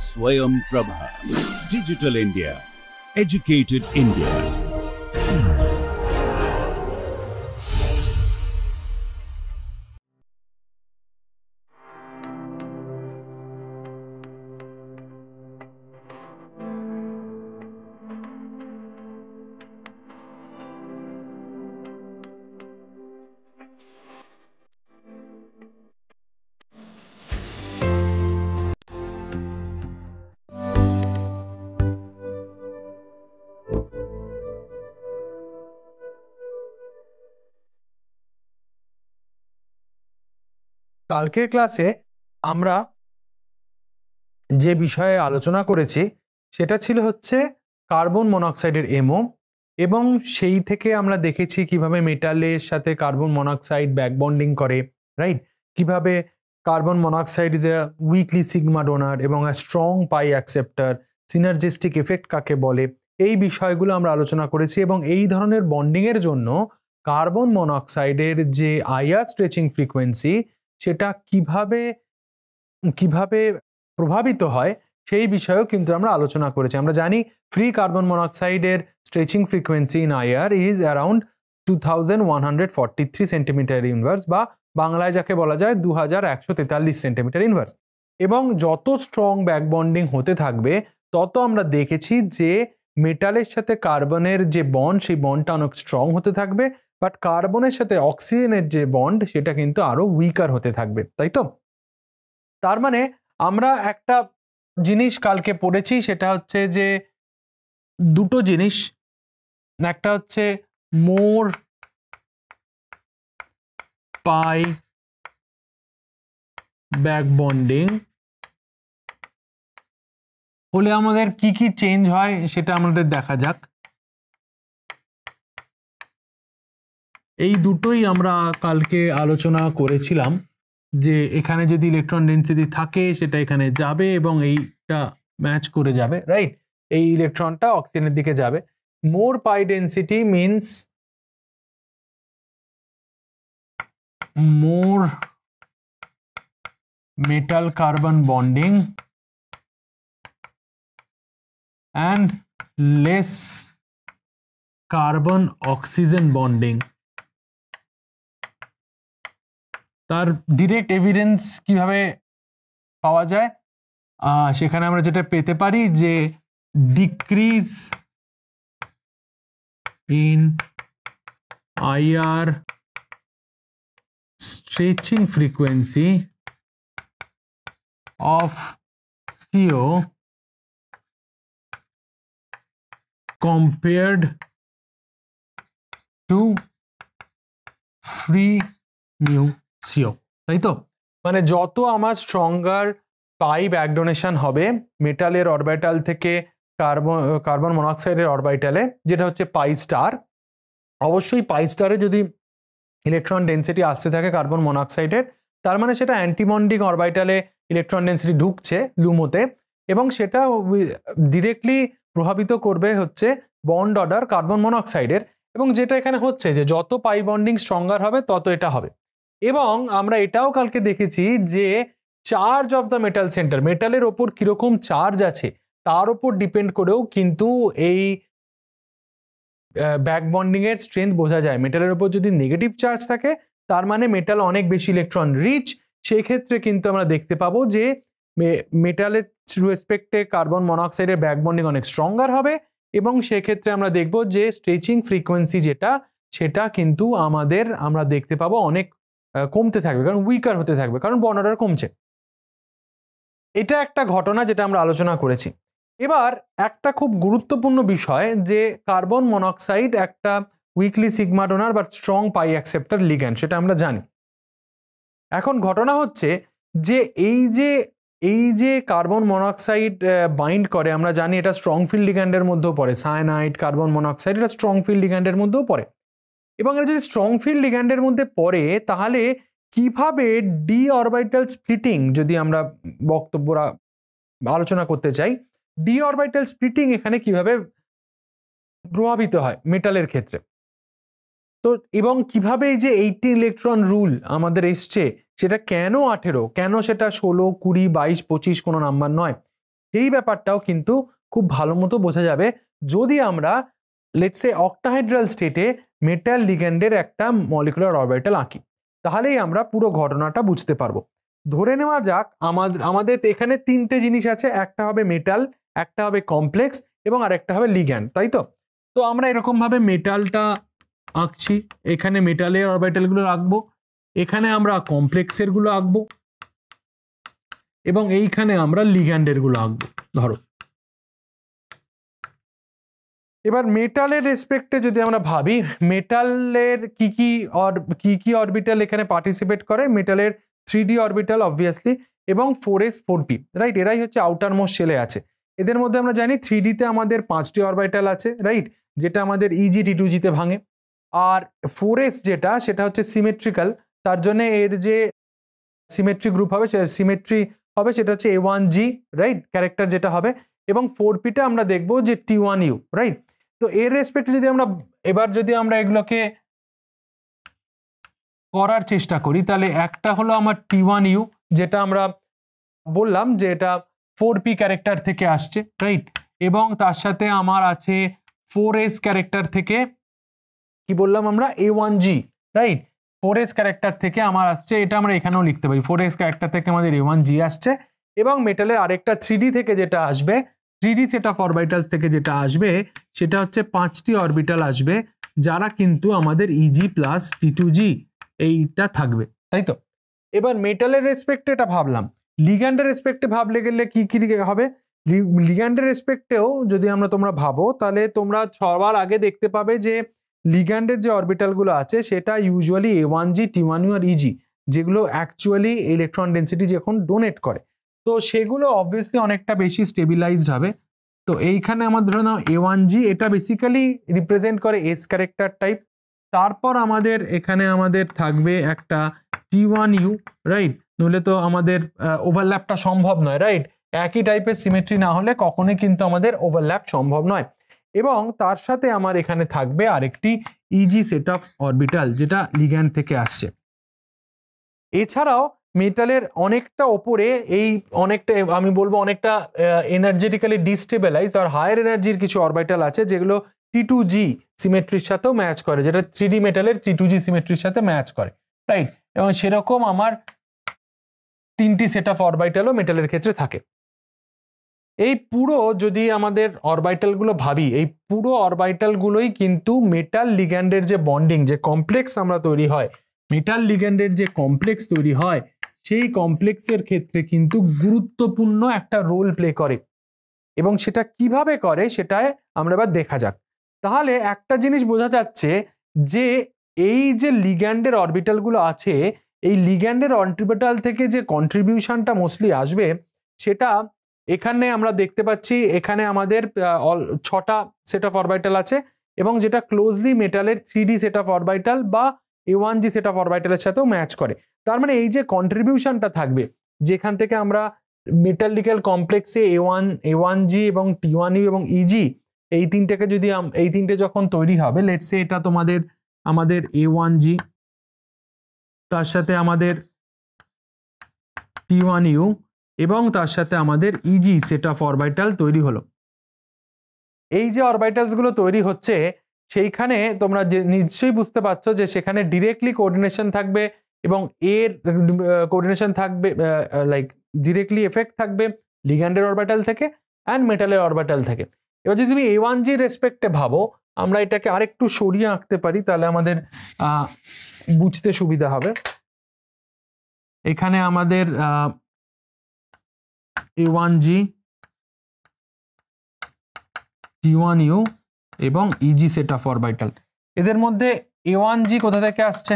Swayam Prabha. Digital India. Educated India. কালকের ক্লাসে আমরা যে বিষয়ে আলোচনা করেছি সেটা ছিল হচ্ছে কার্বন মনোক্সাইডের এমও, এবং সেই থেকে আমরা দেখেছি কিভাবে মেটালের সাথে কার্বন মনোক্সাইড ব্যাক বন্ডিং করে, রাইট? কিভাবে carbon monoxide is a weakly sigma donor এবং a strong pi acceptor, synergistic effect কাকে বলে, এই বিষয়গুলো আমরা আলোচনা করেছি। এবং এই ধরনের বন্ডিংয়ের জন্য কার্বন মনোক্সাইডের যে আইআর স্ট্রেচিং ফ্রিকোয়েন্সি সেটা কিভাবে প্রভাবিত হয় সেই বিষয়েও কিন্তু আমরা আলোচনা করেছি। আমরা জানি ফ্রি কার্বন মনোক্সাইডের stretching frequency in IR is around 2143 centimetre inverse, বা বাংলায় যাকে বলা যায় 2143 সেন্টিমিটার ইনভার্স। এবং যত স্ট্রং ব্যাক বন্ডিং হতে থাকবে তত আমরা দেখেছি যে মেটালের সাথে কার্বনের যে বন্ড সেই বন্ডটা অনেক স্ট্রং হতে থাকবে, বাট কার্বনের সাথে অক্সিজেনের যে বন্ড সেটা কিন্তু আরো উইকার হতে থাকবে, তাই তো? তার মানে আমরা একটা জিনিস কালকে পড়েছি, সেটা হচ্ছে যে দুটো জিনিস, একটা হচ্ছে মোর পাই ব্যাক বন্ডিং হলে আমাদের কি কি চেঞ্জ হয় সেটা আমাদের দেখা যাক। এই দুটোই আমরা কালকে আলোচনা করেছিলাম যে এখানে যদি ইলেকট্রন ডেন্সিটি থাকে সেটা এখানে যাবে এবং এইটা ম্যাচ করে যাবে, রাইট? এই ইলেকট্রনটা অক্সিজেনের দিকে যাবে। More pi density means more metal carbon bonding and less carbon oxygen bonding। তার ডিরেক্ট এভিডেন্স কিভাবে পাওয়া যায়? সেখানে আমরা যেটা পেতে পারি যে decrease in IR stretching frequency of CO compared to free mu CO, তাই তো? মানে যত আমার স্ট্রঙ্গার পাই ব্যাক ডোনেশন হবে মেটালের অরবিটাল থেকে কার্বন মনোক্সাইডের অরবিটালে, যেটা হচ্ছে পাই স্টার, অবশ্যই পাই স্টারে যদি ইলেকট্রন ডেন্সিটি আসতে থাকে কার্বন মনোক্সাইডের, তার মানে সেটা অ্যান্টিমন্ডিং অরবিটালে ইলেকট্রন ডেন্সিটি ঢুকছে লুমোতে, এবং সেটা ডিরেক্টলি প্রভাবিত করবে হচ্ছে বন্ড অর্ডার কার্বন মনোক্সাইডের। এবং যেটা এখানে হচ্ছে যে যত পাই বন্ডিং স্ট্রঙ্গার হবে তত এটা হবে। এবং আমরা এটাও কালকে দেখেছি যে charge of the metal centre, মেটালের ওপর কিরকম চার্জ আছে তার উপর ডিপেন্ড করেও কিন্তু এই ব্যাক বন্ডিং এর স্ট্রেংথ বোঝা যায়। মেটালের উপর যদি নেগেটিভ চার্জ থাকে তার মানে মেটাল অনেক বেশি ইলেকট্রন রিচ, সেই ক্ষেত্রে কিন্তু আমরা দেখতে পাবো যে মেটালের রেসপেক্টে কার্বন মনোক্সাইডের ব্যাক বন্ডিং অনেক স্ট্রঙ্গার হবে, এবং সেক্ষেত্রে আমরা দেখব যে স্ট্রেচিং ফ্রিকোয়েন্সি যেটা সেটা কিন্তু আমরা দেখতে পাবো অনেক কমতে থাকবে, কারণ উইকার হতে থাকবে, কারণ বন্ড অর্ডার কমছে। এটা একটা ঘটনা যেটা আমরা আলোচনা করেছি। এবার একটা খুব গুরুত্বপূর্ণ বিষয় যে কার্বন মনোক্সাইড একটা উইকলি সিগমা ডোনার বা স্ট্রং পাই অ্যাকসেপ্টার লিগ্যান্ড, সেটা আমরা জানি। এখন ঘটনা হচ্ছে যে এই যে কার্বন মনোক্সাইড বাইন্ড করে, আমরা জানি এটা স্ট্রং ফিল্ড লিগ্যান্ডের মধ্যেও পড়ে, সায়ানাইড কার্বন মনোক্সাইড এটা স্ট্রং ফিল্ড লিগ্যান্ডের মধ্যেও পড়ে। এবং এটা যদি স্ট্রং ফিল্ড লিগ্যান্ডের মধ্যে পড়ে তাহলে কিভাবে ডি অরবিটাল স্প্লিটিং, যদি আমরা বক্তব্যরা আলোচনা করতে চাই, ডি অরবিটাল স্প্লিটিং এখানে কিভাবে প্রভাবিত হয় মেটালের ক্ষেত্রে। তো এবং কিভাবে এই যে 18 ইলেকট্রন রুল আমাদের এসছে সেটা কেন 18, কেন সেটা 16, 20, 22, 25 কোনো নাম্বার নয়, সেই ব্যাপারটাও কিন্তু খুব ভালো মতো বোঝা যাবে যদি আমরা লেটস সে অক্টাহাইড্রাল স্টেটে মেটাল লিগ্যান্ডের একটা মলিকুলার অরবিটাল আঁকি, তাহলেই আমরা পুরো ঘটনাটা বুঝতে পারবো। ধরে নেওয়া যাক আমাদের এখানে তিনটে জিনিস আছে, একটা হবে মেটাল, একটা হবে কমপ্লেক্স এবং আরেকটা হবে লিগ্যান্ড, তাই তো? তো আমরা এরকম ভাবে মেটালটা আঁকছি, এখানে মেটালের অরবিটালগুলো রাখবো, এখানে আমরা কমপ্লেক্সের গুলো আঁকবো এবং এইখানে আমরা লিগ্যান্ডের গুলো আঁকবো। ধরো এবার মেটালের রেসপেক্টে যদি আমরা ভাবি, মেটালের কি কি অরবিটাল এখানে পার্টিসিপেট করে, মেটালের 3D অরবিটাল অবভিয়াসলি এবং 4s 4p, রাইট? এরাই হচ্ছে আউটার মোস্ট শেলে আছে। এদের মধ্যে আমরা জানি 3D তে আমাদের 5টি অরবিটাল আছে, রাইট, যেটা আমাদের ইজি T2G তে ভাঙে। আর 4s যেটা, সেটা হচ্ছে সিমেট্রিক্যাল, তার জন্য এর যে সিমেট্রি গ্রুপ হবে, সিমেট্রি হবে সেটা হচ্ছে A1G, রাইট, ক্যারেক্টার যেটা হবে। এবং 4p টা আমরা দেখবো যে T1U, রাইট? তো এর রেসপেক্টে যদি আমরা যদি এগুলোকে করার চেষ্টা করি, তাহলে একটা হলো আমার T1U, যেটা আমরা বললাম যে এটা 4p ক্যারেক্টার থেকে আসছে, রাইট? এবং তার সাথে আমার আছে 4s ক্যারেক্টার থেকে কি বললাম আমরা, A1G, রাইট? 4s ক্যারেক্টার থেকে আমার আসছে, এটা আমরা এখানেও লিখতে পারি, 4s ক্যারেক্টার থেকে আমাদের A1G আসছে। এবং মেটালের আরেকটা 3D থেকে যেটা আসবে, 3D সেট অফ অরবিটালস থেকে যেটা আসবে, সেটা হচ্ছে 5টি অরবিটাল আসবে, যারা কিন্তু আমাদের EG প্লাস T2G এইটা থাকবে, তাই তো? এবার মেটালের রেসপেক্টে এটা ভাবলাম, লিগ্যান্ডের রেসপেক্টে ভাবলে গেলে কি কি হবে? লিগ্যান্ডের রেসপেক্টেও যদি তোমরা ভাবো, তাহলে তোমরা সবার আগে দেখতে পাবে যে লিগ্যান্ডের যে অরবিটালগুলো আছে সেটা ইউজুয়ালি A1G, T1U আর EG, যেগুলো অ্যাকচুয়ালি ইলেকট্রন ডেন্সিটি যখন ডোনেট করে, তো সেগুলো অবভিয়াসলি অনেকটা বেশি স্টেবিলাইজড হবে। তো এইখানে আমাদের ধরে নাও A1G, এটা বেসিক্যালি রিপ্রেজেন্ট করে S ক্যারেক্টার টাইপ। তারপর এখানে আমাদের থাকবে একটা T1U, রাইট? নইলে তো আমাদের ওভারল্যাপটা সম্ভব নয়, রাইট? একই টাইপের সিমেট্রি না হলে কখনোই কিন্তু আমাদের ওভারল্যাপ সম্ভব নয়। এবং তার সাথে আমার এখানে থাকবে আরেকটি EG সেট অফ অরবিটাল, যেটা লিগ্যান্ড থেকে আসছে। এছাড়াও মেটালের অনেকটা ওপরে আমি বলবো অনেকটা এনার্জেটিক্যালি ডিস্টেবিলাইজ আর হায়ার এনার্জির কিছু অরবিটাল আছে, যেগুলো T2G সিমেট্রির সাথেও ম্যাচ করে, যেটা 3D মেটালের T2G সিমেট্রির সাথে ম্যাচ করে, রাইট? এবং সেরকম আমার 3টি সেট অফ অরবিটালও মেটালের ক্ষেত্রে থাকে। এই পুরো যদি আমাদের অরবিটালগুলো ভাবি, এই পুরো অরবিটালগুলোই কিন্তু মেটাল লিগ্যান্ডের যে বন্ডিং, যে কমপ্লেক্স আমরা তৈরি হয়, মেটাল লিগ্যান্ডের যে কমপ্লেক্স তৈরি হয়, সেই কমপ্লেক্সের ক্ষেত্রে কিন্তু গুরুত্বপূর্ণ একটা রোল প্লে করে। এবং সেটা কিভাবে করে সেটাই আমরা এবার দেখা যাক। তাহলে একটা জিনিস বোঝা যাচ্ছে যে এই যে লিগ্যান্ডের অরবিটালগুলো আছে, এই লিগ্যান্ডের অরবিটাল থেকে যে কন্ট্রিবিউশনটা মোস্টলি আসবে, সেটা এখানে আমরা দেখতে পাচ্ছি। এখানে আমাদের 6টা সেট অফ অরবিটাল আছে এবং যেটা ক্লোজলি মেটালের 3D সেট অফ অরবিটাল বা A1G সেট অফ অরবিটালের সাথেও ম্যাচ করে। তার মানে এই যে কন্ট্রিবিউশনটা থাকবে, যেখান থেকে আমরা মেটালিক্যাল কমপ্লেক্সে A1G এবং T1U এবং EG, এই তিনটে যখন তৈরি হবে, লেটস সে এটা আমাদের A1G, তার সাথে আমাদের T1U এবং তার সাথে আমাদের EG সেট অফ অরবিটাল তৈরি হলো। এই যে অরবিটালস গুলো তৈরি হচ্ছে, সেইখানে তোমরা যে নিশ্চয়ই বুঝতে পারছো যে সেখানে ডিরেক্টলি কোঅর্ডিনেশন থাকবে এবং এর কোঅর্ডিনেশন থাকবে, লাইক ডিরেক্টলি এফেক্ট থাকবে লিগ্যান্ডের অরবিটাল থেকে অ্যান্ড মেটালের অরবিটাল থেকে। এবার যদি তুমি A1G রেসপেক্টে ভাবো, আমরা এটাকে আরেকটু সরিয়ে আঁকতে পারি, তাহলে আমাদের বুঝতে সুবিধা হবে। এখানে আমাদের A1G, T1U এবং EG সেট অফ অরবিটাল। এদের মধ্যে A1G কোথা থেকে আসছে?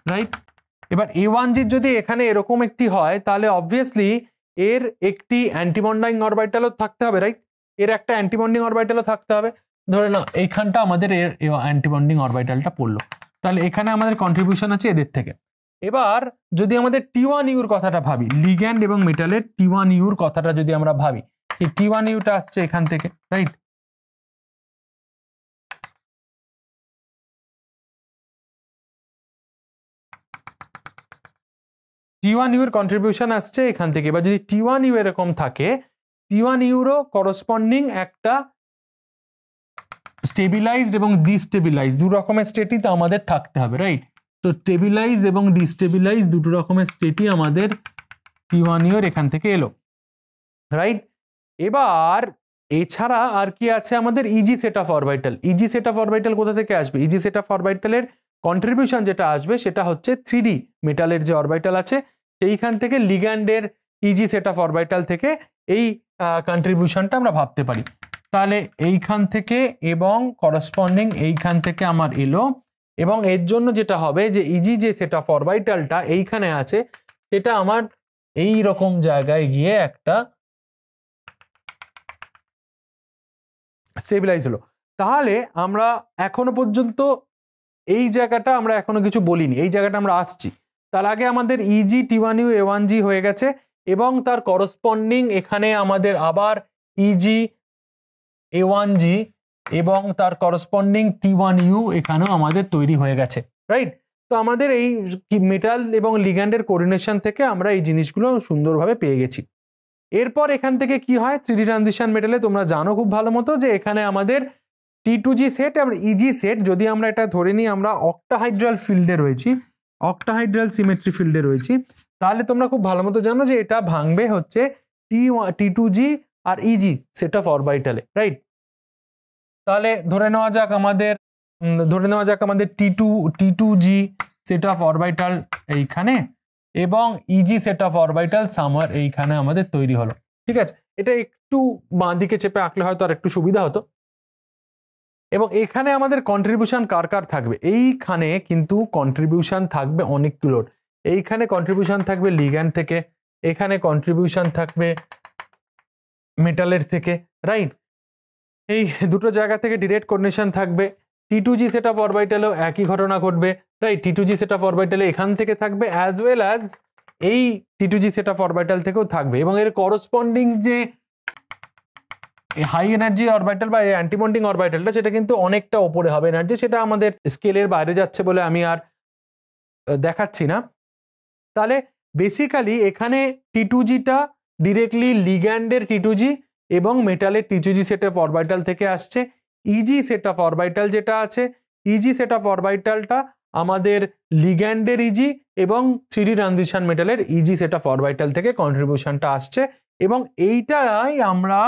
রাইট? এবার A1G যদি এখানে এরকম একটি হয়, তাহলে অবভিয়াসলি এর একটি অ্যান্টিবন্ডিং অরবিটালও থাকতে হবে, রাইট? এর একটা অ্যান্টিবন্ডিং অরবিটালও থাকতে হবে। ধরে নাও এইখানটা আমাদের এর অ্যান্টিবন্ডিং অরবিটালটা পড়লো, তাহলে এখানে আমাদের কন্ট্রিবিউশন আছে এদের থেকে। এবার যদি আমাদের T1U কথাটা ভাবি, লিগ্যান্ড এবং মেটালের T1U কথাটা যদি আমরা ভাবি, এই T1Uটা আসছে এখান থেকে, রাইট? T1U এর কন্ট্রিবিউশন আসছে এখান থেকে। এবার যদি T1U এরকম থাকে, T1Uরও করসপন্ডিং একটা স্টেবিলাইজড এবং ডিস্টেবিলাইজড দু রকমের স্টেটই তো আমাদের থাকতে হবে, রাইট? তো স্টেবিলাইজ এবং ডিস্টেবিলাইজ দুটো রকমের স্টেটই আমাদের T1U এর এখান থেকে এলো, রাইট? এবার এছাড়া আর কি আছে আমাদের easy set of orbital. Easy set of orbital কোথা থেকে আসবে? ইজি সেট অফ অরবিটালের কন্ট্রিবিউশন যেটা আসবে সেটা হচ্ছে 3D মেটালের যে অরবিটাল আছে সেইখান থেকে লিগ্যান্ডের ইজি সেট অফ অরবিটাল থেকে এই কন্ট্রিবিউশনটা আমরা ভাবতে পারি। তাহলে এইখান থেকে এবং করসপন্ডিং এইখান থেকে আমার এলো, এবং এর জন্য যেটা হবে যে ইজি যে সেট অফ অরবিটালটা এইখানে আছে সেটা আমার এই রকম জায়গায় গিয়ে একটা স্টেবিলাইজ হলো। তাহলে আমরা এখনো পর্যন্ত এই জায়গাটা আমরা এখনো কিছু বলিনি, এই জায়গাটা আমরা আসছি। তার আগে আমাদের ইজি T1U A1G হয়ে গেছে এবং তার করসপন্ডিং এখানে আমাদের আবার ইজি A1G এবং তার করসপন্ডিং T1U এখানেও আমাদের তৈরি হয়ে গেছে, রাইট? তো আমাদের এই মেটাল এবং লিগ্যান্ডের কোঅর্ডিনেশন থেকে আমরা এই জিনিসগুলো সুন্দরভাবে পেয়ে গেছি। এরপর এখান থেকে কি হয় 3D ট্রানজিশন মেটালে তোমরা জানো খুব ভালো মতো যে এখানে আমাদের T2G সেট এবং ইজি সেট, যদি আমরা এটা ধরে নিই আমরা অক্টাহাইড্রাল ফিল্ডে রয়েছি, অক্টাহাইড্রাল সিমেট্রি ফিল্ডে রয়েছি, তাহলে তোমরা খুব ভালো মতো জানো যে এটা ভাঙবে হচ্ছে T2G আর ইজি সেট অফ অরবিটালে, রাইট? তাহলে ধরে নেওয়া যাক আমাদের T2G সেট অফ অরবিটাল এইখানে এবং easy set of orbital summer এইখানে আমাদের তৈরি হলো, ঠিক আছে? এটা একটু বাঁ দিকে চেপে আঁকলে হয়তো আর একটু সুবিধা হতো। এবং এখানে আমাদের কন্ট্রিবিউশন কার কার থাকবে? এইখানে কিন্তু কন্ট্রিবিউশন থাকবে অনেকগুলোর। এইখানে কন্ট্রিবিউশন থাকবে লিগ্যান্ড থেকে, এখানে কন্ট্রিবিউশন থাকবে মেটালের থেকে, রাইট? এই দুটো জায়গা থেকে ডিরেক্ট কোঅর্ডিনেশন থাকবে। T2G সেট অফ অরবিটালেও একই ঘটনা ঘটবে, রাইট? T2G সেট অফ অরবিটালে এখান থেকে থাকবে অ্যাজ ওয়েল অ্যাজ এই T2G সেট অফ অরবিটাল থেকেও থাকবে, এবং এর করসপন্ডিং যে হাই এনার্জি অরবিটাল বা অ্যান্টিবন্ডিং অরবিটালটা সেটা কিন্তু অনেকটা ওপরে হবে এনার্জি, সেটা আমাদের স্কেলের বাইরে যাচ্ছে বলে আমি আর দেখাচ্ছি না। তাহলে বেসিক্যালি এখানে T2Gটা ডিরেক্টলি লিগ্যান্ডের T2G এবং মেটালের T2G সেট অফ অরবিটাল থেকে আসছে। ইজি সেট অফ অরবিটাল যেটা আছে, ইজি সেট অফ অরবিটালটা আমাদের লিগ্যান্ডের ইজি এবং 3D ট্রানজিশন মেটালের ইজি সেট অফ অরবিটাল থেকে কন্ট্রিবিউশনটা আসছে, এবং এইটাই আমরা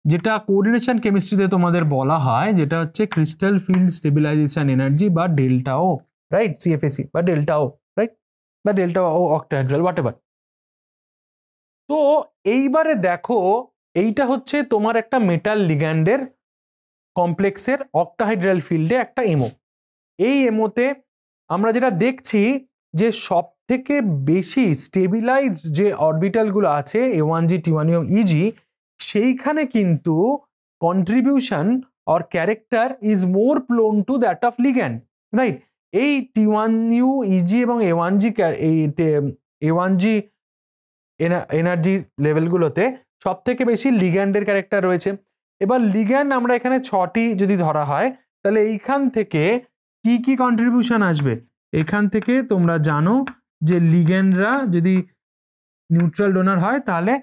যেটা কোঅর্ডিনেশন কেমিস্ট্রিতে তোমাদের বলা হয় যেটা হচ্ছে ক্রিস্টাল ফিল্ড স্টেবিলাইজেশন এনার্জি বা ডেল্টা ও, রাইট? CFSE বা ডেল্টা ও, রাইট? বা ডেল্টা ও অক্টাহাইড্রাল হোয়াটএভার। তো এইবারে দেখো এইটা হচ্ছে তোমার একটা মেটাল লিগ্যান্ডের কমপ্লেক্সের অক্টাহাইড্রাল ফিল্ডে একটা এমও। এই এমওতে আমরা যেটা দেখছি যে সব থেকে বেশি স্টেবিলাইজড যে অরবিটালগুলো আছে A1G T1U ইজি, সেইখানে কিন্তু contribution or character is more prone to that of legend, right? এই T1U ইজি এবং A1G এনার্জি লেভেলগুলোতে সব থেকে বেশি লিগ্যান্ডের ক্যারেক্টার রয়েছে। এবার লিগ্যান্ড আমরা এখানে 6টি যদি ধরা হয় তাহলে এইখান থেকে কি কি কন্ট্রিবিউশন আসবে? এখান থেকে তোমরা জানো যে লিগ্যান্ডরা যদি নিউট্রাল ডোনার হয় তাহলে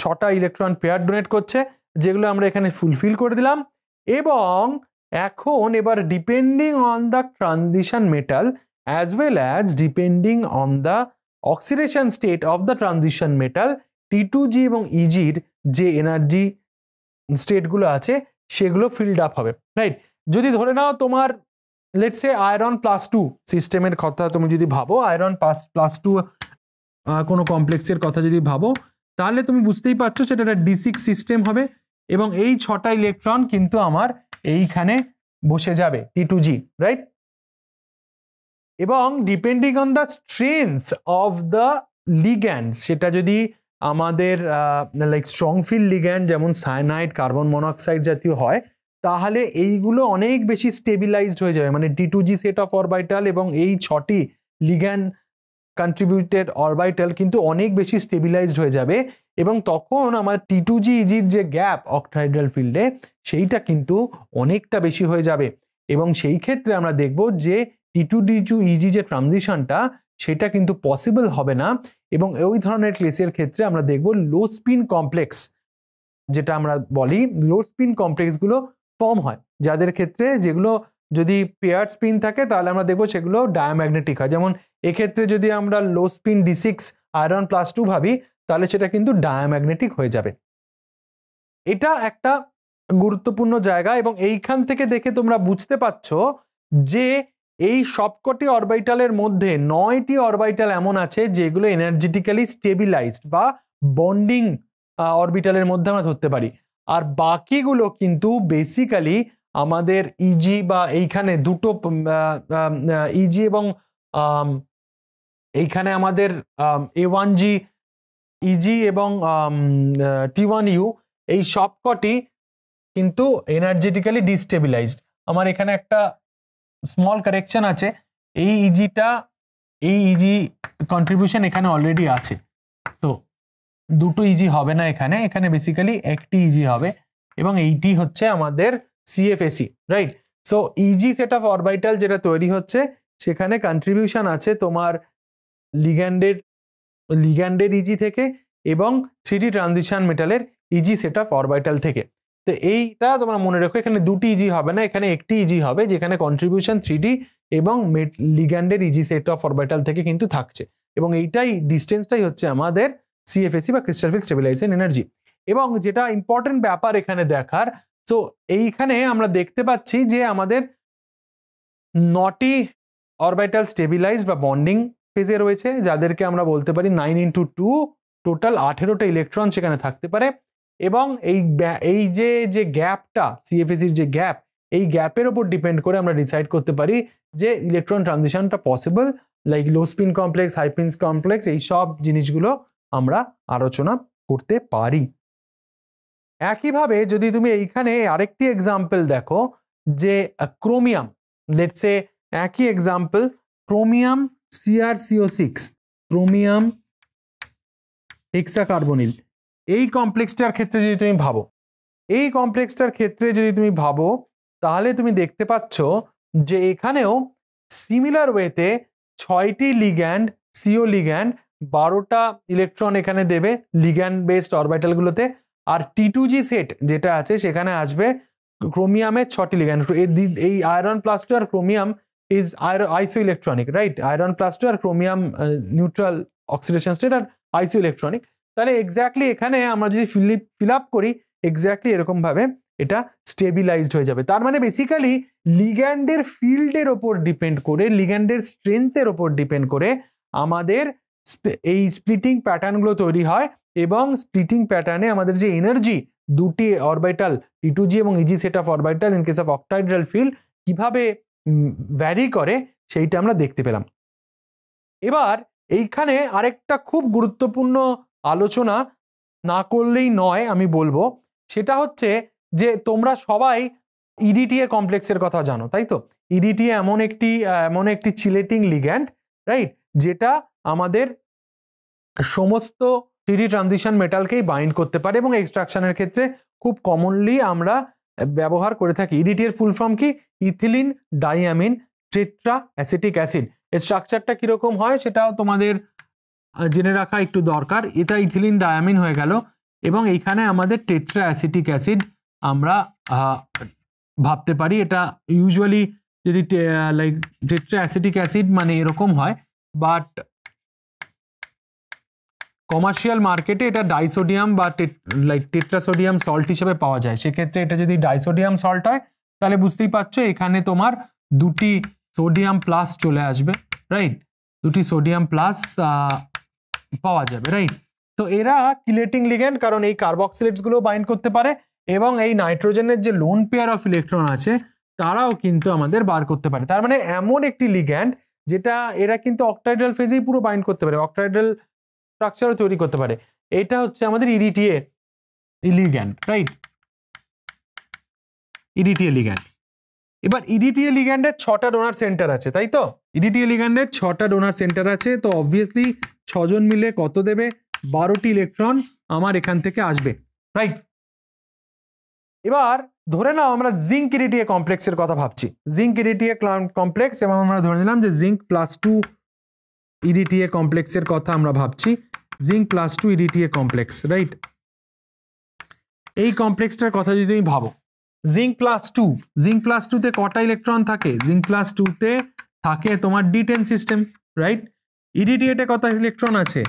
ছটা ইলেকট্রন পেয়ার ডোনেট করছে, যেগুলো আমরা এখানে ফুলফিল করে দিলাম। এবং এবার depending on the transition metal as well as depending on the oxidation state of the transition metal T2G এবং ইজির যে এনার্জি স্টেটগুলো আছে সেগুলো ফিল্ড আপ হবে, রাইট? যদি ধরে নাও তোমার লেটস সে আয়রন +2 সিস্টেমের কথা তুমি যদি ভাবো, আয়রন +2 কোনো কমপ্লেক্সের কথা যদি ভাবো, তাহলে তুমি বুঝতেই পারছো সেটা একটা D6 সিস্টেম হবে, এবং এই 6টা ইলেকট্রন কিন্তু আমার এইখানে বসে যাবে T2G, রাইট? এবং depending on the strength of the ligand, সেটা যদি আমাদের লাইক স্ট্রং ফিল্ড লিগ্যান্ড যেমন সায়ানাইড, কার্বন মনোক্সাইড জাতীয় হয়, তাহলে এইগুলো অনেক বেশি স্টেবিলাইজড হয়ে যাবে, মানে T2G সেট অফ অরবিটাল এবং এই 6টি লিগ্যান্ড কন্ট্রিবিউটেড অরবিটাল কিন্তু অনেক বেশি স্টেবিলাইজড হয়ে যাবে, এবং তখন আমার T2G ইজির যে গ্যাপ অক্টাহাইড্রাল ফিল্ডে সেইটা কিন্তু অনেকটা বেশি হয়ে যাবে, এবং সেই ক্ষেত্রে আমরা দেখব যে T2D2 ইজি যে ট্রানজিশনটা সেটা কিন্তু পসিবল হবে না। এবং ওই ধরনের কেসের ক্ষেত্রে আমরা দেখব লো স্পিন কমপ্লেক্স, যেটা আমরা বলি লো স্পিন কমপ্লেক্সগুলো ফর্ম হয়, যাদের ক্ষেত্রে যেগুলো যদি পেয়ার স্পিন থাকে তাহলে আমরা দেখবো সেগুলো ডায়াম্যাগনেটিক হয়। যেমন এক্ষেত্রে যদি আমরা লো স্পিন D6 আয়রন +2 ভাবি তাহলে সেটা কিন্তু ডায়াম্যাগনেটিক হয়ে যাবে। এটা একটা গুরুত্বপূর্ণ জায়গা এবং এইখান থেকে দেখে তোমরা বুঝতে পারছো যে এই সবকটি অরবিটালের মধ্যে 9টি অরবিটাল এমন আছে যেগুলো এনার্জেটিক্যালি স্টেবিলাইজড বা বন্ডিং অরবিটালের মধ্যে আমরা ধরতে পারি, আর বাকিগুলো কিন্তু বেসিক্যালি আমাদের ইজি বা এইখানে দুটো ইজি এবং এইখানে আমাদের A1G ইজি এবং T1U এই সবকটি কিন্তু এনার্জেটিক্যালি ডিস্টেবিলাইজড। আমার এখানে একটা স্মল কারেকশন আছে, এই ইজি কন্ট্রিবিউশন এখানে অলরেডি আছে, সো দুটো ইজি হবে না এখানে, এখানে বেসিক্যালি একটি ইজি হবে এবং এইটি হচ্ছে আমাদের CFAC, right. So easy set of orbital যেটা তৈরি হচ্ছে সেখানে কন্ট্রিবিউশন আছে তোমার লিগ্যান্ডের ইজি থেকে এবং 3D ট্রানজিশন মেটালের ইজি সেট অফ অরবিটাল থেকে। তো এইটা তোমরা মনে রাখো, এখানে দুটি ইজি হবে না, এখানে একটি ইজি হবে যেখানে কন্ট্রিবিউশন 3D এবং লিগ্যান্ডের ইজি সেট অফ অরবিটাল থেকে কিন্তু থাকছে, এবং এইটাই ডিস্টেন্সটাই হচ্ছে আমাদের CFAC বা ক্রিস্টাল ফিল্ড স্টেবিলাইজেশন এনার্জি। এবং যেটা ইম্পর্টেন্ট ব্যাপার এখানে দেখার, তো এইখানে আমরা দেখতে পাচ্ছি যে আমাদের 9টি অরবিটাল স্টেবিলাইজ বা বন্ডিং ফেজে রয়েছে, যাদেরকে আমরা বলতে পারি 9x2, টোটাল 18টা ইলেকট্রন সেখানে থাকতে পারে। এবং এই যে গ্যাপটা CFACর যে গ্যাপ, এই গ্যাপের ওপর ডিপেন্ড করে আমরা ডিসাইড করতে পারি যে ইলেকট্রন ট্রানজিশনটা possible, like low spin complex, high spin complex, এই সব জিনিসগুলো আমরা আলোচনা করতে পারি। একইভাবে যদি তুমি এইখানে আরেকটি এক্সাম্পল দেখো যে ক্রোমিয়াম, লেটস সে একই এক্সাম্পল ক্রোমিয়াম CrCO6, ক্রোমিয়াম হেক্সাকার্বনিল, এই কমপ্লেক্সটার ক্ষেত্রে যদি তুমি ভাবো, এই কমপ্লেক্সটার ক্ষেত্রে যদি তুমি ভাবো তাহলে তুমি দেখতে পাচ্ছ যে এখানেও সিমিলার ওয়েতে 6টি লিগ্যান্ড, CO লিগ্যান্ড, 12টা ইলেকট্রন এখানে দেবে লিগ্যান্ড বেসড অরবিটালগুলোতে, আর T2G সেট যেটা আছে সেখানে আসবে ক্রোমিয়ামের 6টি লিগ্যান্ড। এই আয়রন +2 আর ক্রোমিয়াম ইজ আইসো ইলেকট্রনিক, রাইট। আয়রন +2 আর ক্রোমিয়াম নিউট্রাল অক্সিডেশন স্টেট আর আইসো ইলেকট্রনিক। তাহলে এক্স্যাক্টলি এখানে আমরা যদি ফিল আপ করি এক্স্যাক্টলি এরকম ভাবে এটা স্টেবিলাইজড হয়ে যাবে। তার মানে বেসিক্যালি লিগ্যান্ডের ফিল্ডের ওপর ডিপেন্ড করে, লিগ্যান্ডের স্ট্রেংথের ওপর ডিপেন্ড করে আমাদের এই স্প্লিটিং প্যাটার্নগুলো তৈরি হয়, এবং স্প্লিটিং প্যাটার্নে আমাদের যে এনার্জি দুটি অরবিটাল T2G এবং EG set of orbital in case of octahedral field কিভাবে ভ্যারি করে সেইটা আমরা দেখতে পেলাম। এবার এইখানে আরেকটা খুব গুরুত্বপূর্ণ আলোচনা না করলেই নয় আমি বলবো, সেটা হচ্ছে যে তোমরা সবাই EDTA কমপ্লেক্সের কথা জানো, তাই তো? EDTA এমন একটি চিলেটিং লিগ্যান্ড, রাইট, যেটা আমাদের সমস্ত 3D ট্রানজিশন মেটালকেই বাইন্ড করতে পারে এবং এক্সট্রাকশনের ক্ষেত্রে খুব কমনলি আমরা ব্যবহার করে থাকি। EDTA এর ফুল ফর্ম কি? Ethylene diamine tetra acetic acid. এর স্ট্রাকচারটা কিরকম হয় সেটাও তোমাদের জেনে রাখা একটু দরকার। এটা ইথিলিন ডায়ামিন হয়ে গেল এবং এইখানে আমাদের টেট্রা অ্যাসিটিক অ্যাসিড আমরা ভাবতে পারি। এটা ইউজুয়ালি যদি লাইক টেট্রা অ্যাসিটিক অ্যাসিড মানে এরকম হয়, বাট কমার্শিয়াল মার্কেটে এটা ডাইসোডিয়াম বা লাইক টেট্রাসোডিয়াম সল্ট হিসেবে পাওয়া যায়। সেক্ষেত্রে এটা যদি ডাইসোডিয়াম সল্ট হয় তাহলে বুঝতেই পারছো এখানে তোমার দুটি সোডিয়াম প্লাস চলে আসবে, রাইট, দুটি সোডিয়াম প্লাস পাওয়া যাবে, রাইট। তো এরা কিলেটিং লিগ্যান্ড, কারণ এই কার্বক্সিলেটসগুলো বাইন্ড করতে পারে এবং এই নাইট্রোজেনের যে লোন পেয়ার অফ ইলেকট্রন আছে তারাও কিন্তু আমাদের বার করতে পারে। তার মানে এমন একটি লিগ্যান্ড যেটা এরা কিন্তু অক্টাইডাল ফেজেই পুরো বাইন্ড করতে পারে, অক্টাইডাল স্ট্রাকচারও তৈরি করতে পারে। এটা হচ্ছে আমাদের EDTA ligand, right, EDTA ligand. এবার EDTA লিগ্যান্ডের 6টা ডোনার সেন্টার আছে, তাই তো? EDTA লিগ্যান্ডের 6টা ডোনার সেন্টার আছে, তো অবভিয়াসলি 6 জন মিলে কত দেবে? 12টি ইলেকট্রন আমার এখান থেকে আসবে, রাইট। এবার ধরে নাও আমরা জিঙ্ক EDTA কমপ্লেক্সের কথা ভাবছি, জিঙ্ক EDTA কমপ্লেক্স, এবং আমরা ধরে নিলাম যে জিঙ্ক +2 EDTA কমপ্লেক্সের কথা আমরা ভাবছি, zinc plus 2 EDTA complex, right? এই কমপ্লেক্সটার কথা যদি তুমি ভাবো, জিঙ্ক প্লাস 2 তে কটা ইলেকট্রন থাকে? জিঙ্ক প্লাস 2 তে থাকে তোমার D10 সিস্টেম, রাইট? EDTA তে কত ইলেকট্রন আছে?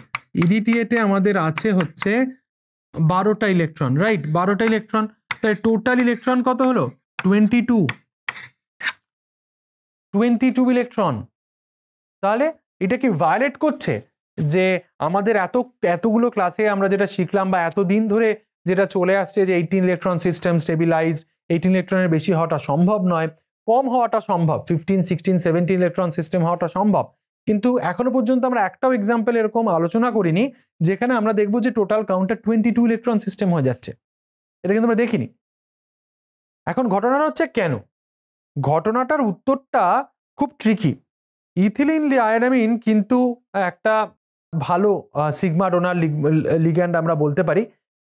EDTA তে আমাদের আছে হচ্ছে 12টা ইলেকট্রন, রাইট? 12টা ইলেকট্রন, তাই টোটাল ইলেকট্রন কত হলো? 22 ইলেকট্রন। তাহলে এটা কি ভায়োলেট করছে যে আমাদের এতগুলো ক্লাসে আমরা যেটা শিখলাম বা এতদিন ধরে যেটা চলে আসছে যে 18 ইলেকট্রন সিস্টেম স্টেবিলাইজ, 18 ইলেকট্রনের বেশি হওয়াটা সম্ভব নয়, কম হওয়াটা সম্ভব, 15, 16, 17 ইলেকট্রন সিস্টেম হওয়াটা সম্ভব, কিন্তু এখনো পর্যন্ত আমরা একটাও এক্সাম্পল এরকম আলোচনা করিনি যেখানে আমরা দেখবো যে টোটাল কাউন্টটা 22 ইলেকট্রন সিস্টেম হয়ে যাচ্ছে। এটা কিন্তু আমরা দেখিনি। এখন ঘটনাটা হচ্ছে কেন? ঘটনাটার উত্তরটা খুব ট্রিকি। ইথিলিন আয়োডামিন কিন্তু একটা ভালো সিগমা ডোনার লিগ্যান্ড আমরা বলতে পারি,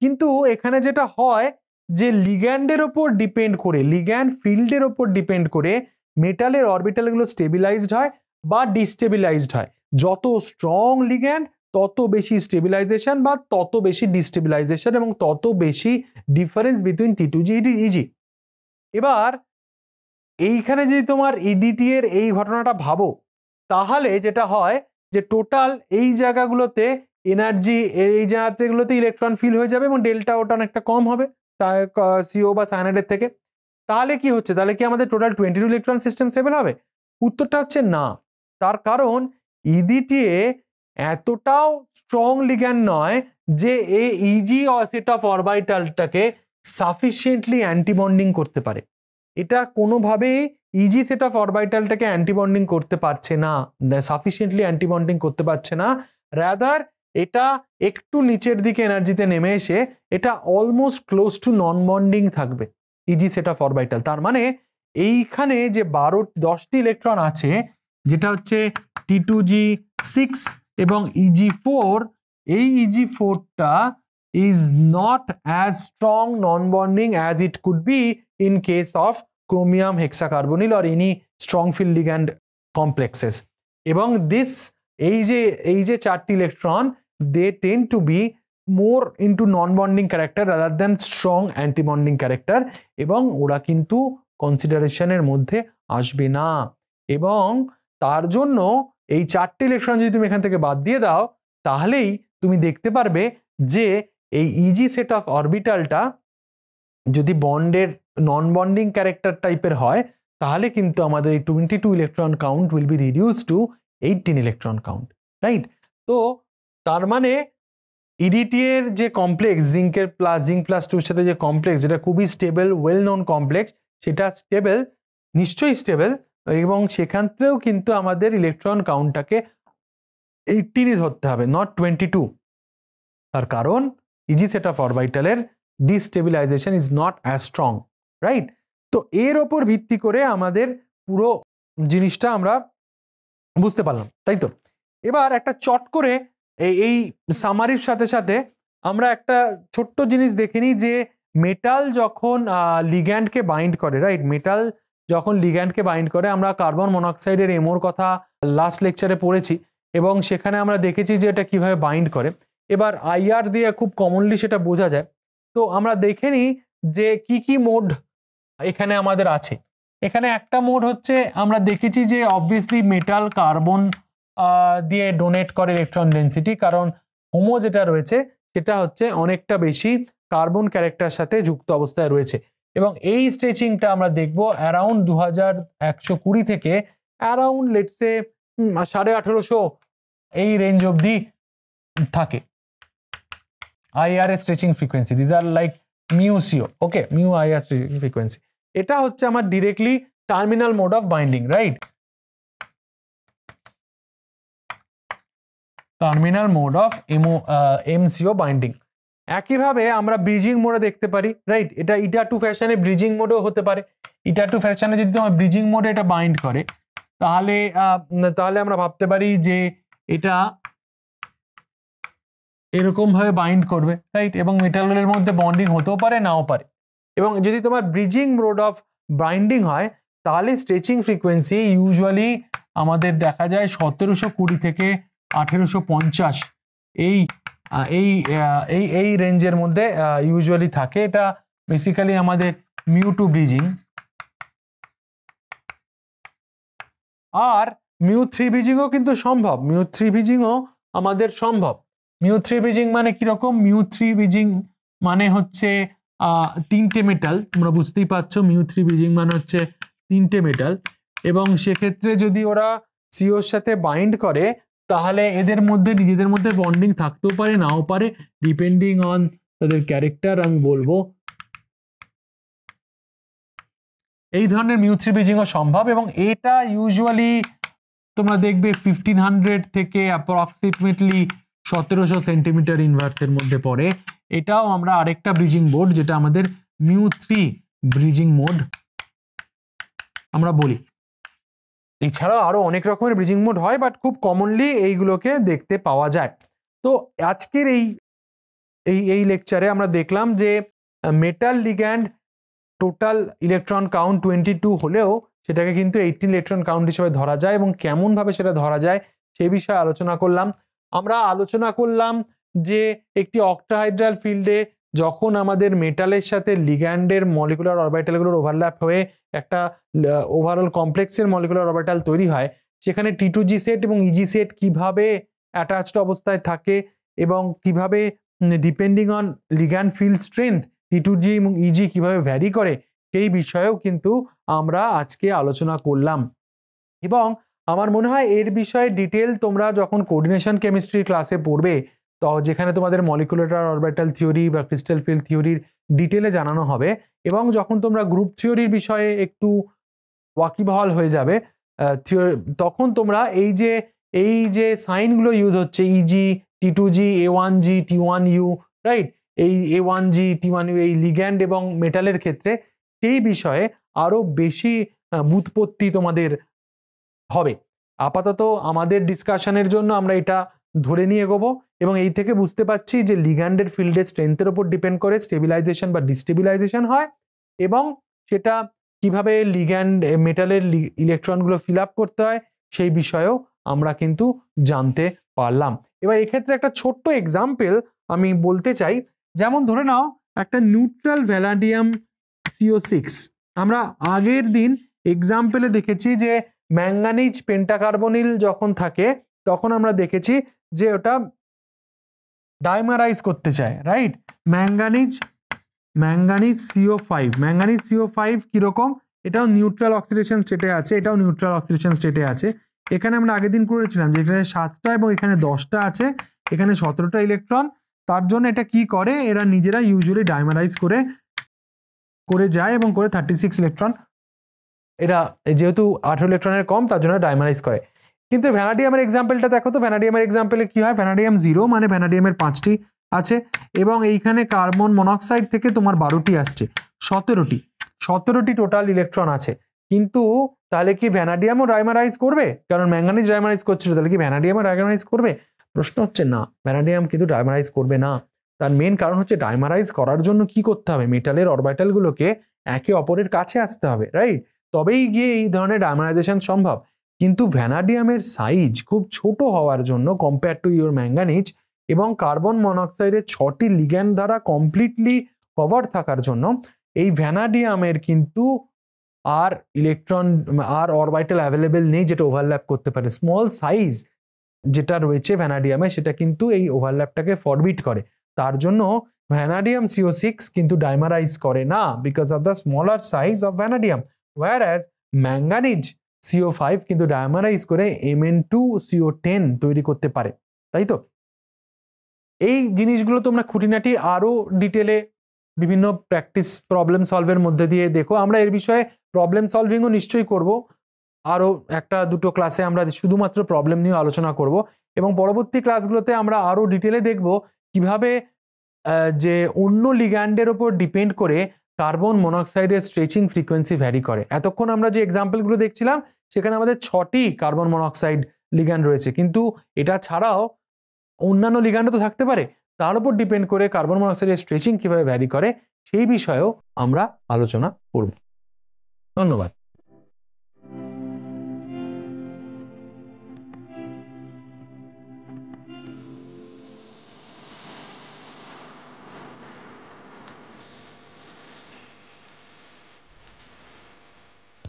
কিন্তু এখানে যেটা হয় যে লিগ্যান্ডের ওপর ডিপেন্ড করে, লিগ্যান্ড ফিল্ডের ওপর ডিপেন্ড করে মেটালের অরবিটালগুলো স্টেবিলাইজড হয় বা ডিস্টেবিলাইজড হয়। যত স্ট্রং লিগ্যান্ড তত বেশি স্টেবিলাইজেশন বা তত বেশি ডিস্টেবিলাইজেশন এবং তত বেশি ডিফারেন্স বিটুইন T2G EG। এবার এইখানে যদি তোমার EDTA এর এই ঘটনাটা ভাবো, তাহলে যেটা হয় যে টোটাল এই জায়গাগুলোতে এনার্জি, এই জায়গাগুলোতে ইলেকট্রন ফিল হয়ে যাবে এবং ডেল্টা ওটা অনেকটা কম হবে CO বা সায়ানাইডের থেকে। তাহলে কি হচ্ছে? তাহলে কি আমাদের টোটাল 22 ইলেকট্রন সিস্টেম স্টেবল হবে? উত্তরটা হচ্ছে না। তার কারণ EDTA এতটাও স্ট্রং লিগ্যান্ড নয় যে এই EG সেট অফ অরবিটালটাকে সাফিসিয়েন্টলি অ্যান্টিবন্ডিং করতে পারে। এটা কোনোভাবেই EG সেট অফ অরবিটালটাকে অ্যান্টিবন্ডিং করতে পারছে না, সাফিসিয়েন্টলি অ্যান্টিবন্ডিং করতে পারছে না। রাদার এটা একটু নিচের দিকে এনার্জিতে নেমে এসে এটা অলমোস্ট ক্লোজ টু নন বন্ডিং থাকবে EG সেট অফ অরবিটাল। তার মানে এইখানে যে 10টি ইলেকট্রন আছে, যেটা হচ্ছে T2G6 এবং EG4, এই EG4টা is not as strong non-bonding as it could be in case of chromium hexacarbonyl or any strong field ligand complexes. এবং এই যে 4টি electron, they tend to be more into non-bonding character rather than strong anti-bonding character, এবং ওরা কিন্তু কনসিডারেশনের মধ্যে আসবে না। এবং তার জন্য এই 4টি ইলেকট্রন যদি তুমি এখান থেকে বাদ দিয়ে দাও, তাহলেই তুমি দেখতে পারবে যে এই EG সেট অফ অরবিটালটা যদি বন্ডের নন বন্ডিং ক্যারেক্টার টাইপের হয়, তাহলে কিন্তু আমাদের এই 22 electron count will be reduce to 18 electron count, right? তো তার মানে EDTA এর যে কমপ্লেক্স জিঙ্ক প্লাস 2 এর সাথে যে কমপ্লেক্স, যেটা খুবই স্টেবল, ওয়েল নোন কমপ্লেক্স, সেটা স্টেবল, নিশ্চয়ই স্টেবল, এবং সেখানেও কিন্তু আমাদের ইলেকট্রন কাউন্টটাকে 18 ধরতে হবে, নট 22। তার কারণ EG সেট অফ অরবিটালের destabilisation is not as strong, right? তো এর ওপর ভিত্তি করে আমাদের পুরো জিনিসটা আমরা বুঝতে পারলাম, তাই তো? এবার একটা চট করে এই সামারির সাথে সাথে আমরা একটা ছোট্ট জিনিস দেখে নিই যে মেটাল যখন লিগ্যান্ডকে বাইন্ড করে, রাইট? মেটাল যখন লিগ্যান্ডকে বাইন্ড করে, আমরা কার্বন মনোক্সাইডের এমোর কথা লাস্ট লেকচারে পড়েছি এবং সেখানে আমরা দেখেছি যে এটা কিভাবে বাইন্ড করে। এবার IR দিয়ে খুব কমনলি সেটা বোঝা যায়। তো আমরা দেখে নিই যে কি মোড এখানে আমাদের আছে। এখানে একটা মোড হচ্ছে, আমরা দেখেছি যে অবভিয়াসলি মেটাল কার্বন দিয়ে ডোনেট করে ইলেকট্রন ডেন্সিটি, কারণ হোমো যেটা রয়েছে সেটা হচ্ছে অনেকটা বেশি কার্বন ক্যারেক্টার সাথে যুক্ত অবস্থায় রয়েছে। এবং এই স্ট্রেচিংটা আমরা দেখবো অ্যারাউন্ড 2120 থেকে অ্যারাউন্ড লেটসে 1850 এই রেঞ্জ অবধি থাকে IR stretching frequency. This are like mu okay, mu IR stretching frequency. এটা হচ্ছে আমার directly terminal mode of binding, right? Terminal mode of MCO binding. একইভাবে আমরা ব্রিজিং মোডে দেখতে পারি, রাইট? এটা ইটা টু ফ্যাশনে ব্রিজিং মোডেও হতে পারে। ইটা টু ফ্যাশনে যদি তোমার ব্রিজিং মোডে এটা বাইন্ড করে, তাহলে আমরা ভাবতে পারি যে এটা এরকম ভাবে বাইন্ড করবে, রাইট? এবং মেটালের মধ্যে বন্ডিং হতেও পারে, নাও পারে। এবং যদি তোমার ব্রিজিং মোড অফ বাইন্ডিং হয়, তাহলে স্ট্রেচিং ফ্রিকোয়েন্সি ইউজুয়ালি আমাদের দেখা যায় 1720 থেকে 1850 এই এই এই এই রেঞ্জের মধ্যে ইউজুয়ালি থাকে। এটা বেসিক্যালি আমাদের মিউ2 ব্রিজিং। আর মিউ3 ব্রিজিংও কিন্তু সম্ভব, মিউ3 ব্রিজিংও আমাদের সম্ভব। মিউ3 ব্রিজিং মানে কিরকম? মিউ3 ব্রিজিং মানে হচ্ছে 3টে মেটাল, তোমরা বুঝতেই পারছো মিউ3 ব্রিজিং মানে হচ্ছে 3টে মেটাল, এবং সেক্ষেত্রে যদি ওরা সিওর সাথে বাইন্ড করে তাহলে এদের মধ্যে নিজেদের মধ্যে বন্ডিং থাকতেও পারে নাও পারে, ডিপেন্ডিং অন তাদের ক্যারেক্টার আমি বলবো। এই ধরনের মিউ3 ব্রিজিংও সম্ভব, এবং এটা ইউজুয়ালি তোমরা দেখবে 1500 থেকে অ্যাপ্রক্সিমেটলি 1700 সেন্টিমিটার ইনভার্সের মধ্যে পড়ে। এটাও আমরা আরেকটা ব্রিজিং বোর্ড, যেটা আমাদের মিউ3 ব্রিজিং মোড আমরা বলি। এছাড়াও আরো অনেক রকমের ব্রিজিং মোড হয়, বাট খুব কমনলি এইগুলোকে দেখতে পাওয়া যায়। তো আজকের এই লেকচারে আমরা দেখলাম যে metal ligand total electron count 22 হলেও সেটাকে কিন্তু 18 ইলেকট্রন কাউন্ট হিসেবে ধরা যায়, এবং কেমন ভাবে সেটা ধরা যায় সেই বিষয়ে আলোচনা করলাম। আমরা আলোচনা করলাম যে একটি অক্টাহাইড্রাল ফিল্ডে যখন আমাদের মেটালের সাথে লিগ্যান্ডের মলিকুলার অরবিটালগুলোর ওভারল্যাপ হয়ে একটা ওভারঅল কমপ্লেক্সের মলিকুলার অরবিটাল তৈরি হয়, সেখানে T2G সেট এবং EG সেট কিভাবে অ্যাটাচড অবস্থায় থাকে এবং কিভাবে depending on ligand field strength T2G এবং EG কিভাবে ভ্যারি করে সেই বিষয়েও কিন্তু আমরা আজকে আলোচনা করলাম। এবং আমার মনে হয় এর বিষয়ে ডিটেল তোমরা যখন কোঅর্ডিনেশন কেমিস্ট্রি ক্লাসে পড়বে, তো যেখানে তোমাদের মলিকুলার অরবিটাল থিওরি বা ক্রিস্টাল ফিল্ড থিওরির ডিটেলে জানানো হবে, এবং যখন তোমরা গ্রুপ থিওরির বিষয়ে একটু ওয়াকিবহাল হয়ে যাবে, তখন তোমরা এই যে সাইনগুলো ইউজ হচ্ছে EG, T2G, A1G, T1U, right, এই A1G, T1U এই লিগ্যান্ড এবং মেটালের ক্ষেত্রে সেই বিষয়ে আরো বেশি বুৎপত্তি তোমাদের হবে। আপাতত আমাদের ডিসকাশনের জন্য আমরা এটা ধরে নিয়ে এগোবো, এবং এই থেকে বুঝতে পারছি যে লিগ্যান্ডের ফিল্ডের স্ট্রেংথের উপর ডিপেন্ড করে স্টেবিলাইজেশন বা ডিস্টেবিলাইজেশন হয়, এবং সেটা কিভাবে লিগ্যান্ড মেটালের ইলেকট্রনগুলো ফিল আপ করতে হয় সেই বিষয়েও আমরা কিন্তু জানতে পারলাম। এবার এক্ষেত্রে একটা ছোট্ট এক্সাম্পল আমি বলতে চাই, যেমন ধরে নাও একটা নিউট্রাল ভ্যানাডিয়াম CO6। আমরা আগের দিন এক্সাম্পলে দেখেছি যে ম্যাঙ্গানিজ পেন্টাকার্বনিল যখন থাকে তখন আমরা দেখেছি যে ওটা ডাইমারাইজ করতে চায়, right. Manganese CO5, manganese CO5 কিরকম? এটাও নিউট্রাল অক্সিডেশন স্টেটে আছে, এটাও নিউট্রাল অক্সিডেশন স্টেটে আছে। এখানে আমরা আগের দিন করেছিলাম যে এখানে 7টা এবং এখানে 10টা আছে, এখানে 17টা ইলেকট্রন। তার জন্য এটা কি করে, এরা নিজেরা ইউজুয়ালি ডাইমারাইজ করে যায় এবং করে 36 ইলেকট্রন, এরা যেহেতু 18 ইলেকট্রনের কম তার জন্য ডাইমারাইজ করে। কিন্তু ভ্যানাডিয়ামের এক্সাম্পলটা দেখো তো, ভ্যানাডিয়ামের এক্সাম্পলে কি হয়, ভ্যানাডিয়াম 0 মানে ভ্যানাডিয়ামের 5টি আছে, এবং এইখানে কার্বন মনোক্সাইড থেকে তোমার 12টি আসছে, 17টি টোটাল ইলেকট্রন আছে। কিন্তু তাহলে কি ভ্যানাডিয়ামও ডাইমারাইজ করবে? কারণ ম্যাঙ্গানিজ ডাইমারাইজ করছিল, তাহলে কি ভ্যানাডিয়ামও ডাইমারাইজ করবে? প্রশ্ন হচ্ছে না, ভ্যানাডিয়াম কিন্তু ডাইমারাইজ করবে না। তার মেন কারণ হচ্ছে ডাইমারাইজ করার জন্য কি করতে হবে, মেটালের অরবিটালগুলোকে একে অপরের কাছে আসতে হবে, রাইট, তবেই গিয়ে এই ধরনের ডাইমারাইজেশন সম্ভব। কিন্তু ভ্যানাডিয়ামের সাইজ খুব ছোট হওয়ার জন্য কম্পেয়ার টু ইউর ম্যাঙ্গানিজ, এবং কার্বন মনোক্সাইডের 6টি লিগ্যান্ড দ্বারা কমপ্লিটলি কভার থাকার জন্য এই ভ্যানাডিয়ামের কিন্তু আর অরবিটাল অ্যাভেলেবেল নেই যেটা ওভারল্যাপ করতে পারে। স্মল সাইজ যেটা রয়েছে ভ্যানাডিয়ামে সেটা কিন্তু এই ওভারল্যাপটাকে ফরবিট করে। তার জন্য ভ্যানাডিয়াম CO6 কিন্তু ডাইমারাইজ করে না, because of the smaller size of vanadium, whereas manganese CO5 কিন্তু ডাইমারাইজ করে Mn2CO10 তৈরি করতে পারে, তাই তো? এই জিনিসগুলো তোমরা খুঁটিনাটি আরো ডিটেলে বিভিন্ন প্র্যাকটিস প্রবলেম সলভের মধ্যে দিয়ে দেখো। আমরা এর বিষয়ে প্রবলেম সলভিংও নিশ্চয়ই করব, আরো একটা দুটো ক্লাসে আমরা শুধুমাত্র প্রবলেম নিয়ে আলোচনা করব, এবং পরবর্তী ক্লাসগুলোতে আমরা আরো ডিটেলে দেখব কিভাবে যে অন্য লিগ্যান্ডের উপর ডিপেন্ড করে কার্বন মনোক্সাইডের স্ট্রেচিং ফ্রিকোয়েন্সি ভ্যারি করে। এতক্ষণ আমরা যে এক্সাম্পলগুলো দেখছিলাম সেখানে আমাদের 6টি কার্বন মনোক্সাইড লিগ্যান্ড রয়েছে, কিন্তু এটা ছাড়াও অন্যান্য লিগ্যান্ডও তো থাকতে পারে, তার উপর ডিপেন্ড করে কার্বন মনোক্সাইডের স্ট্রেচিং কিভাবে ভ্যারি করে সেই বিষয়েও আমরা আলোচনা করব। ধন্যবাদ।